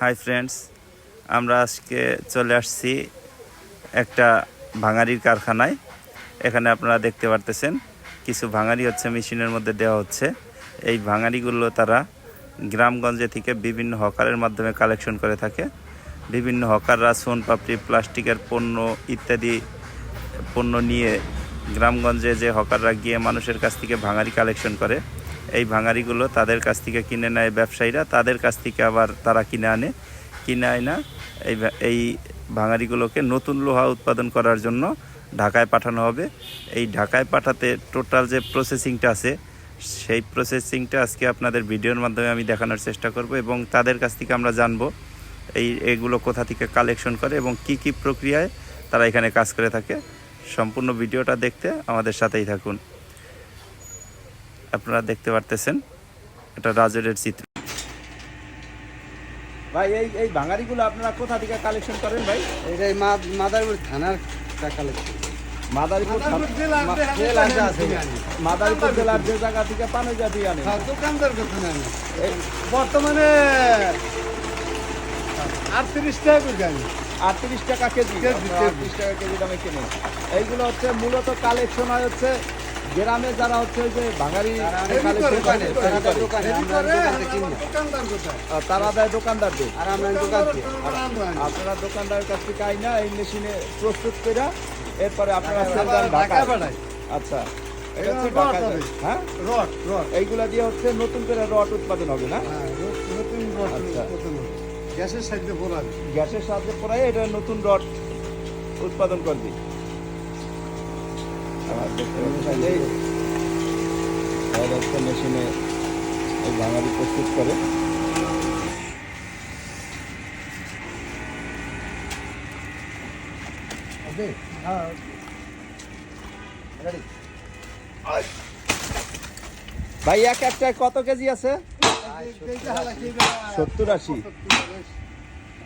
Hi friends, আমরা আজকে চলে আসছি একটা ভাঙাড়ির কারখানায়। এখানে আপনারা দেখতে পারতেছেন কিছু ভাঙাড়ি হচ্ছে মেশিনের মধ্যে দেওয়া হচ্ছে। এই ভাঙাড়িগুলো তারা গ্রামগঞ্জে থেকে বিভিন্ন হকারের মাধ্যমে কালেকশন করে থাকে। বিভিন্ন হকাররা সোন পাপড়ি, প্লাস্টিকের পণ্য ইত্যাদি পণ্য নিয়ে গ্রামগঞ্জে যে হকাররা গিয়ে মানুষের কাছ থেকে ভাঙাড়ি কালেকশন করে, এই ভাঙাড়িগুলো তাদের কাছ থেকে কিনে নেয় ব্যবসায়ীরা। তাদের কাছ থেকে আবার তারা কিনে আনা এই ভাঙাড়িগুলোকে নতুন লোহা উৎপাদন করার জন্য ঢাকায় পাঠানো হবে। এই ঢাকায় পাঠাতে টোটাল যে প্রসেসিংটা আছে, সেই প্রসেসিংটা আজকে আপনাদের ভিডিওর মাধ্যমে আমি দেখানোর চেষ্টা করব এবং তাদের কাছ থেকে আমরা জানবো এগুলো কোথা থেকে কালেকশন করে এবং কি কি প্রক্রিয়ায় তারা এখানে কাজ করে থাকে। সম্পূর্ণ ভিডিওটা দেখতে আমাদের সাথেই থাকুন। আপনারা দেখতে পারতেছেন এটা রাজরের চিত্র। ভাই, এই ভাঙাড়িগুলো আপনারা কোথা থেকে কালেকশন করেন ভাই? এটাই মাদারীপুর থানার কালেকশন। মাদারীপুর জেলার যে জায়গা থেকে পানো জাতি আনে দোকানদার কথা না, বর্তমানে 38 টাকা করে জানি। 38 টাকা কেজি, 38 টাকা কেজি দামে কিনে। এইগুলো হচ্ছে মূলত কালেকশন হয় হচ্ছে গ্রামে যারা হচ্ছে ওই যে ভাঙাড়ি তারা দেয় দোকানদারদের, আর আমরা দোকান আপনারা দোকানদারের কাছ থেকে আইনা এই মেশিনে প্রস্তুত করে এরপরে আপনারা ঢাকা পাঠায়। আচ্ছা, এটা হচ্ছে ঢাকা। হ্যাঁ, রড এইগুলা দিয়ে হচ্ছে নতুন করে রড উৎপাদন হবে না? নতুন রড গ্যাসের সাহায্যে পোড়াবে, গ্যাসের সাহায্যে পোড়ায় এটা নতুন রড উৎপাদন করবে। মেশিনে এই ভাঙাড়ি প্রস্তুত করে। ভাই, এক একটায় কত কেজি আছে? 70-80।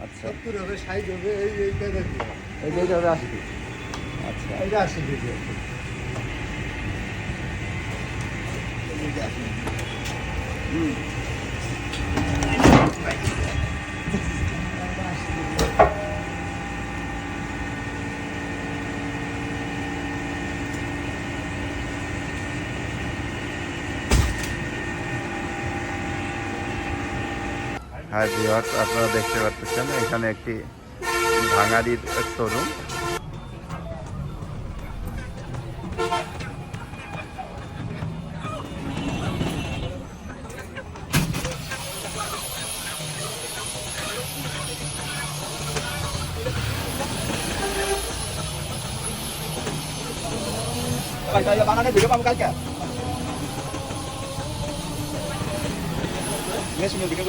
আচ্ছা, এইটা হবে 80। আচ্ছা, এটা 80 কেজি। হাই ভিউয়ার্স, আপনারা দেখতে পাচ্ছেন এখানে একটি ভাঙাড়ির শোরুম। বাঙালির ভিডিও পাবো কালকে। মেশিনের ভিডিও